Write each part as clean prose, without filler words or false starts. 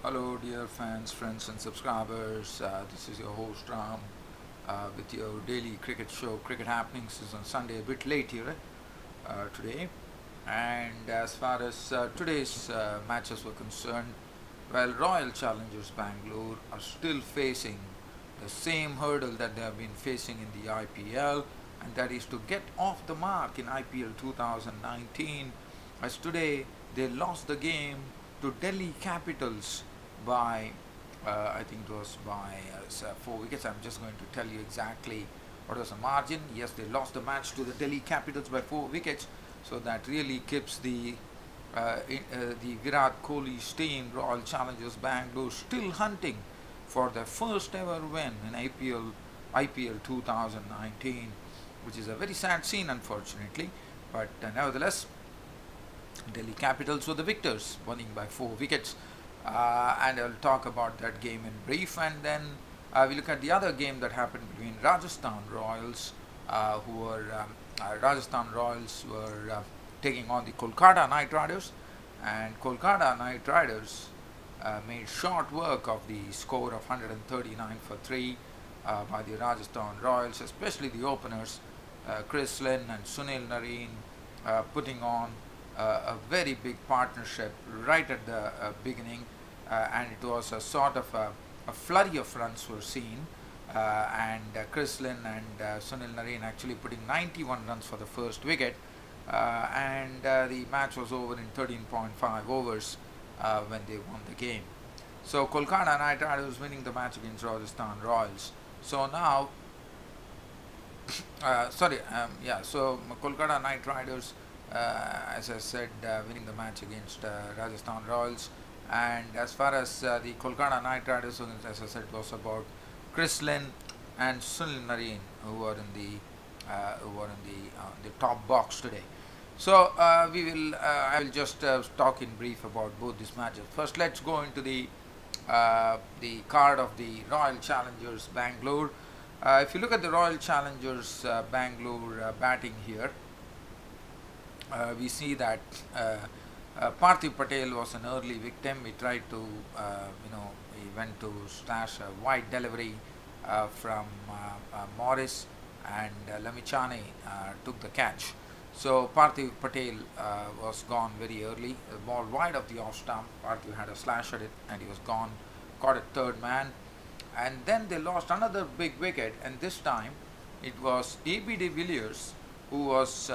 Hello, dear fans, friends, and subscribers. This is your host Ram with your daily cricket show. Cricket Happenings is on Sunday, a bit late here today. And as far as today's matches were concerned, well, Royal Challengers Bangalore are still facing the same hurdle that they have been facing in the IPL, and that is to get off the mark in IPL 2019. As today they lost the game to Delhi Capitals by I think it was by 4 wickets. I'm just going to tell you exactly what was the margin. Yes, they lost the match to the Delhi Capitals by 4 wickets. So that really keeps the Virat Kohli's team, Royal Challengers Bangalore, still hunting for their first ever win in IPL 2019, which is a very sad scene, unfortunately. But nevertheless, Delhi Capitals were the victors, winning by 4 wickets. And I'll talk about that game in brief, and then we look at the other game that happened between Rajasthan Royals, Rajasthan Royals were taking on the Kolkata Knight Riders, and Kolkata Knight Riders made short work of the score of 139 for 3 by the Rajasthan Royals, especially the openers Chris Lynn and Sunil Narine putting on a very big partnership right at the beginning, and it was a sort of a flurry of runs were seen, and Chris Lynn and Sunil Narine actually putting 91 runs for the first wicket, and the match was over in 13.5 overs when they won the game. So Kolkata Knight Riders winning the match against Rajasthan Royals. So now, so Kolkata Knight Riders, as I said, winning the match against Rajasthan Royals. And as far as the Kolkata Knight Riders, as I said, was about Chris Lynn and Sunil Narine, who were in the top box today. So I will just talk in brief about both these matches. First, let's go into the card of the Royal Challengers Bangalore. If you look at the Royal Challengers Bangalore batting here, we see that Parthiv Patel was an early victim. He tried to, he went to slash a wide delivery from Morris, and Lamichhane took the catch. So Parthiv Patel was gone very early. The ball wide of the off stump. Parthiv had a slash at it, and he was gone. Caught a third man, and then they lost another big wicket. And this time, it was A.B. de Villiers who was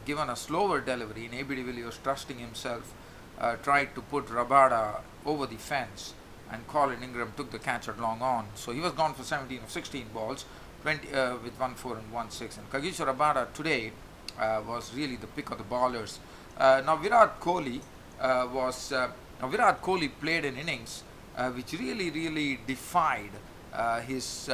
given a slower delivery. And A.B. de Villiers, trusting himself, tried to put Rabada over the fence, and Colin Ingram took the catch at long on. So he was gone for 17 of 16 balls, 20 with 1-4 and 1-6. And Kagiso Rabada today was really the pick of the bowlers. Now Virat Kohli Virat Kohli played an innings which really defied his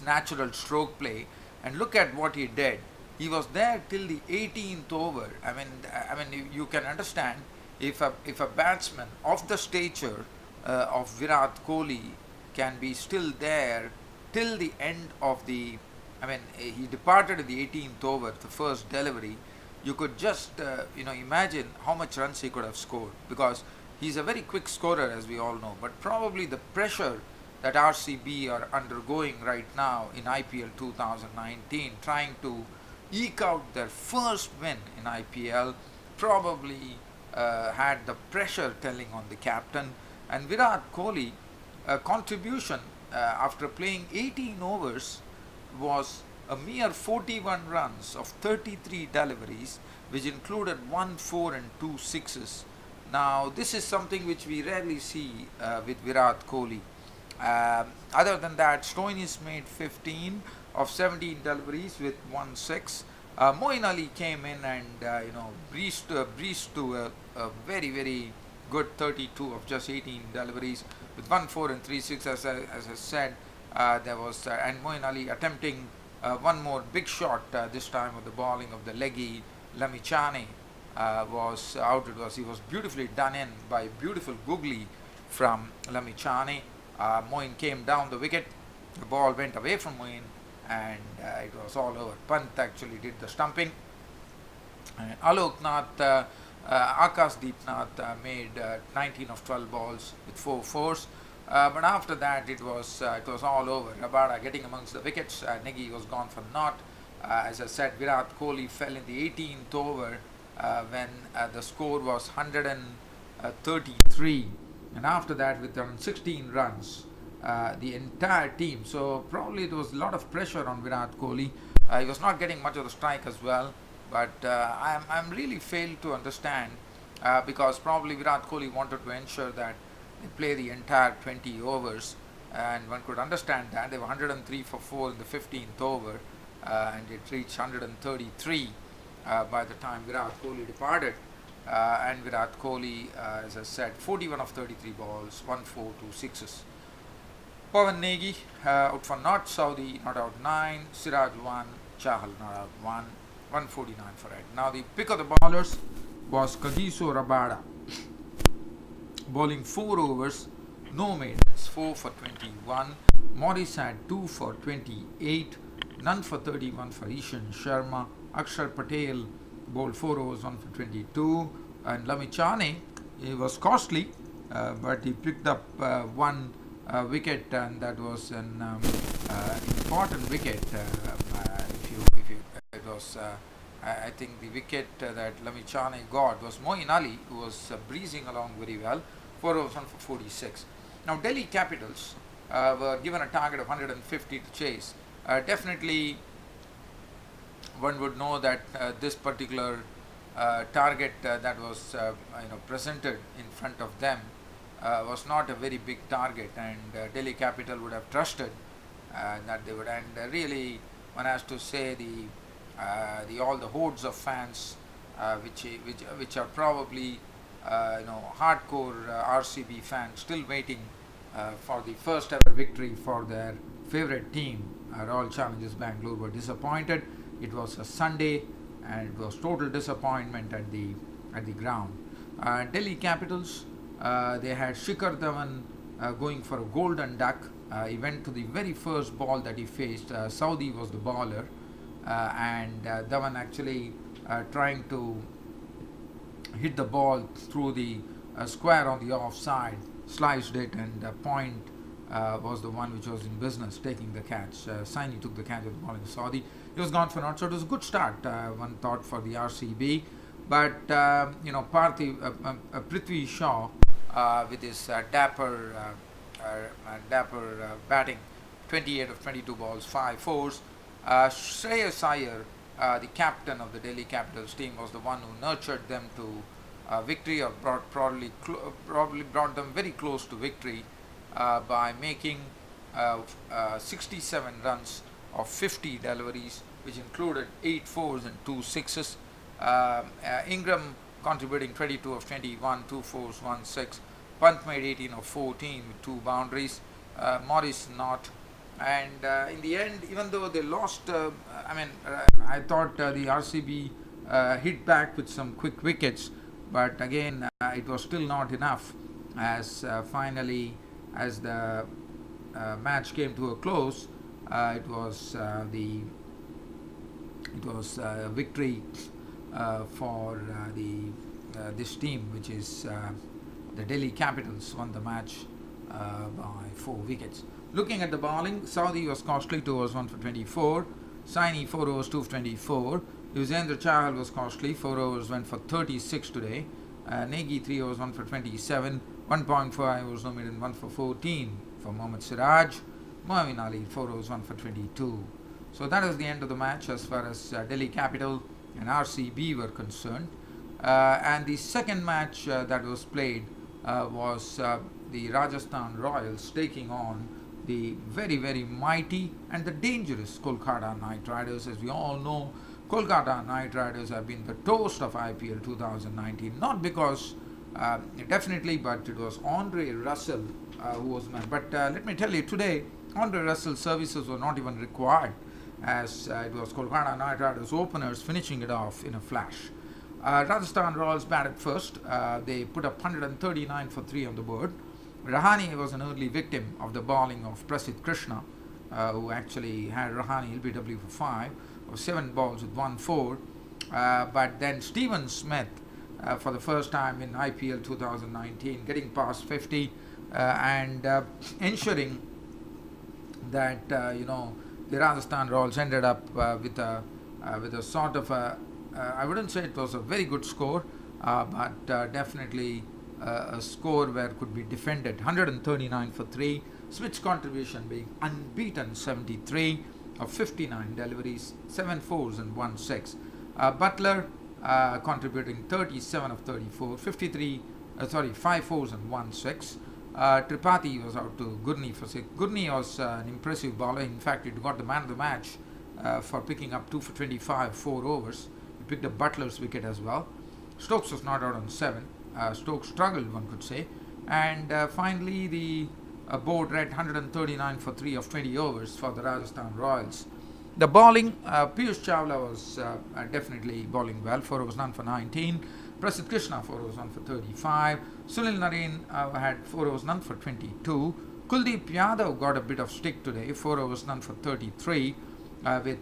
natural stroke play. And look at what he did. He was there till the 18th over. I mean, you can understand if a batsman of the stature of Virat Kohli can be still there till the end of the. I mean, he departed in the 18th over, the first delivery. You could just imagine how much runs he could have scored, because he's a very quick scorer, as we all know. But probably the pressure that RCB are undergoing right now in IPL 2019, trying to eke out their first win in IPL, probably had the pressure telling on the captain. And Virat Kohli contribution after playing 18 overs was a mere 41 runs of 33 deliveries, which included 1 4 and 2 sixes. Now, this is something which we rarely see with Virat Kohli. Other than that, Stoinis made 15 of 17 deliveries with 1 6. Moeen Ali came in and breezed to a very good 32 of just 18 deliveries with 1 4 and 3 6. As I said, there was and Moeen Ali attempting one more big shot, this time with the bowling of the leggy Lamichhane was out. He was beautifully done in by beautiful googly from Lamichhane. Moeen came down the wicket, the ball went away from Moeen, and it was all over. Pant actually did the stumping. Alok Nath Akash Deepnath made 19 of 12 balls with 4 fours. But after that, it was all over. Rabada getting amongst the wickets. Negi was gone for naught. As I said, Virat Kohli fell in the 18th over when the score was 133. And after that, with around 16 runs, the entire team. So probably it was a lot of pressure on Virat Kohli. He was not getting much of the strike as well. But I'm really failed to understand because probably Virat Kohli wanted to ensure that they play the entire 20 overs, and one could understand that they were 103 for 4 in the 15th over, and it reached 133 by the time Virat Kohli departed. And Virat Kohli, as I said, 41 of 33 balls, 1 4, 2 sixes. Pawan Negi out for naught, Saudi not out 9, Siraj 1, Chahal not out 1, 149 for it. Now the pick of the bowlers was Kagiso Rabada, bowling 4 overs, no maidens, 4 for 21. Morris had 2 for 28, none for 31 for Ishan Sharma. Akshar Patel bowled 4 overs, 1 for 22. And Lamichhane, he was costly, but he picked up one wicket, and that was an important wicket. It was. I think the wicket that Lamichhane got was Moeen Ali, who was breezing along very well. 4 overs, 1 for 46. Now Delhi Capitals were given a target of 150 to chase. Definitely, one would know that this particular target that was presented in front of them was not a very big target, and Delhi Capital would have trusted that they would. And really, one has to say the all the hordes of fans which are probably hardcore RCB fans still waiting for the first ever victory for their favorite team, Royal Challengers Bangalore, were disappointed. It was a Sunday, and it was total disappointment at the ground. Delhi Capitals, they had Shikhar Dhawan going for a golden duck. He went to the very first ball that he faced. Saudi was the bowler, and Dhawan actually trying to hit the ball through the square on the offside, sliced it, and Point was the one which was in business taking the catch. Saini took the catch of the ball in Saudi. He was gone for naught, so it was a good start, one thought, for the RCB. But Prithvi Shaw with his dapper batting, 28 of 22 balls, 5 fours. Shreyas Iyer, the captain of the Delhi Capitals team, was the one who nurtured them to victory, or probably brought them very close to victory by making 67 runs of 50 deliveries, which included 8 fours and 2 sixes. Ingram contributing 22 of 21, 2 fours, 1 6. Pant made 18 of 14 with 2 boundaries. Morris not. And in the end, even though they lost, I thought the RCB hit back with some quick wickets, but again, it was still not enough. As finally, as the match came to a close, it was a victory for this team, which is the Delhi Capitals, won the match by 4 wickets. Looking at the bowling, Saudi was costly, 2 overs, 1 for 24. Saini, 4 overs, 2 for 24. Yuzvendra Chahal was costly, 4 overs, went for 36 today. Negi, 3 overs, 1 for 27. 1.5 overs, no maiden, 1 for 14 for Mohammad Siraj. Moeen Ali, 4 overs, 1 for 22. So that is the end of the match as far as Delhi Capital and RCB were concerned. And the second match that was played was the Rajasthan Royals taking on the very, very mighty and the dangerous Kolkata Knight Riders. As we all know, Kolkata Knight Riders have been the toast of IPL 2019, not because definitely, but it was Andre Russell who was man. But let me tell you, today Andre Russell's services were not even required, as it was Kolkata Knight Riders openers finishing it off in a flash. Rajasthan Royals batted first. They put up 139 for 3 on the board. Rahane was an early victim of the bowling of Prasidh Krishna, who actually had Rahane LBW for 5 of 7 balls with 1 4. But then Stephen Smith for the first time in IPL 2019, getting past 50 and ensuring that the Rajasthan Royals ended up with a sort of I wouldn't say it was a very good score, but definitely a score where could be defended. 139 for 3. Smith's contribution being unbeaten, 73 of 59 deliveries, 7 fours and 1 6. Butler contributing 37 of 34, 5 fours and 1 6. Tripathi was out to Gurney for 6. Gurney was an impressive bowler. In fact, he got the man of the match for picking up 2 for 25, 4 overs. He picked up Butler's wicket as well. Stokes was not out on 7. Stokes struggled, one could say. And finally, the board read 139 for 3 of 20 overs for the Rajasthan Royals. The bowling, Piyush Chawla was definitely bowling well. 4 overs, none for 19. Prasidh Krishna, 4 overs, none for 35. Sunil Narine had 4 overs, none for 22. Kuldeep Yadav got a bit of stick today. 4 overs, none for 33. With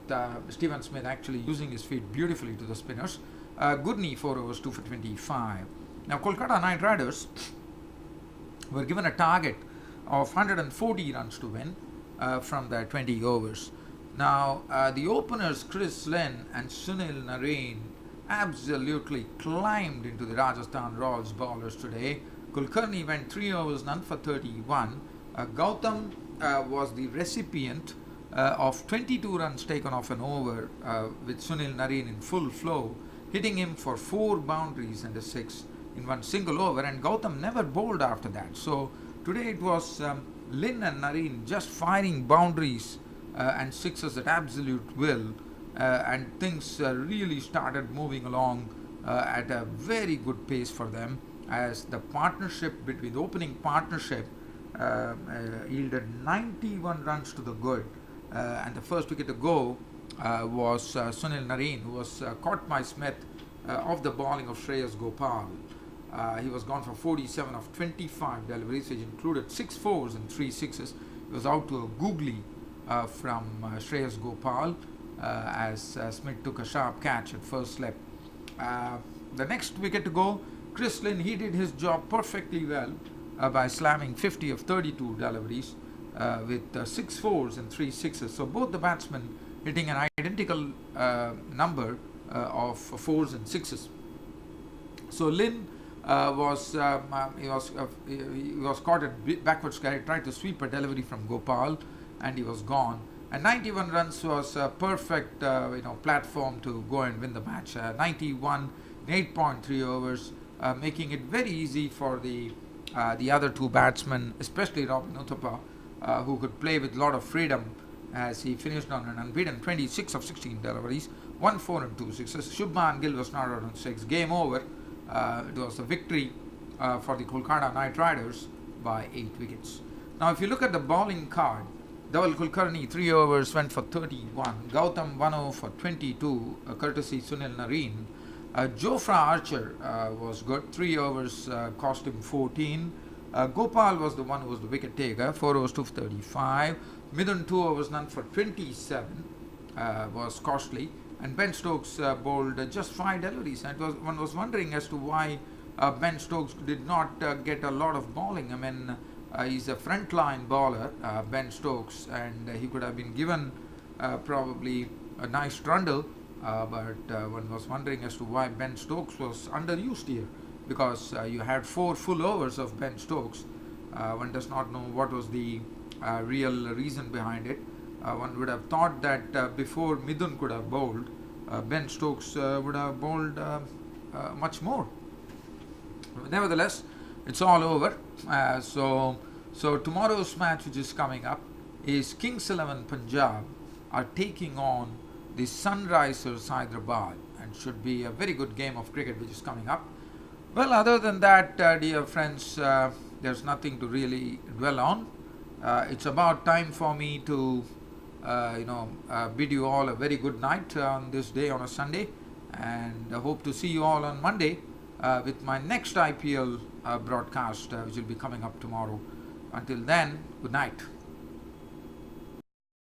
Stephen Smith actually using his feet beautifully to the spinners. Gurney, 4 overs, 2 for 25. Now, Kolkata Knight Riders were given a target of 140 runs to win from their 20 overs. Now, the openers Chris Lynn and Sunil Narine absolutely climbed into the Rajasthan Royals bowlers today. Kulkarni went 3 overs, none for 31. Gautam was the recipient of 22 runs taken off an over with Sunil Narine in full flow, hitting him for 4 boundaries and a 6 in one single over, and Gautam never bowled after that. So today it was Lynn and Narine just firing boundaries and sixes at absolute will, and things really started moving along at a very good pace for them, as the partnership between the opening partnership yielded 91 runs to the good, and the first wicket to go was Sunil Narine, who was caught by Smith off the bowling of Shreyas Gopal. He was gone for 47 of 25 deliveries, which included 6 fours and 3 sixes. He was out to a googly from Shreyas Gopal as Smith took a sharp catch at first slip. The next wicket to go, Chris Lynn, he did his job perfectly well by slamming 50 of 32 deliveries with 6 fours and 3 sixes. So both the batsmen hitting an identical number of fours and sixes. So Lynn was caught at backwards carry, tried to sweep a delivery from Gopal, and he was gone. And 91 runs was a perfect platform to go and win the match. 91 in 8.3 overs, making it very easy for the other two batsmen, especially Robin Uthappa, who could play with a lot of freedom, as he finished on an unbeaten 26 of 16 deliveries, 1 4 and 2 sixes. Shubman Gill was not out on 6. Game over. It was a victory for the Kolkata Knight Riders by 8 wickets. Now, if you look at the bowling card, Dhaval Kulkarni 3 overs went for 31. Gautam 1 over for 22, courtesy Sunil Narine. Jofra Archer was good. 3 overs cost him 14. Gopal was the one who was the wicket taker. 4 overs to 35. Midun 2 overs, none for 27 was costly. And Ben Stokes bowled just 5 deliveries. And one was wondering as to why Ben Stokes did not get a lot of bowling. I mean, he's a frontline bowler, Ben Stokes, and he could have been given probably a nice trundle. But one was wondering as to why Ben Stokes was underused here, because you had 4 full overs of Ben Stokes. One does not know what was the real reason behind it. One would have thought that before Midun could have bowled, Ben Stokes would have bowled much more. Nevertheless, it's all over. So tomorrow's match, which is coming up, is Kings 11 Punjab are taking on the Sunrisers Hyderabad, and should be a very good game of cricket which is coming up. Well, other than that, dear friends, there's nothing to really dwell on. It's about time for me to bid you all a very good night on this day on a Sunday, and I hope to see you all on Monday with my next IPL broadcast, which will be coming up tomorrow. Until then, good night.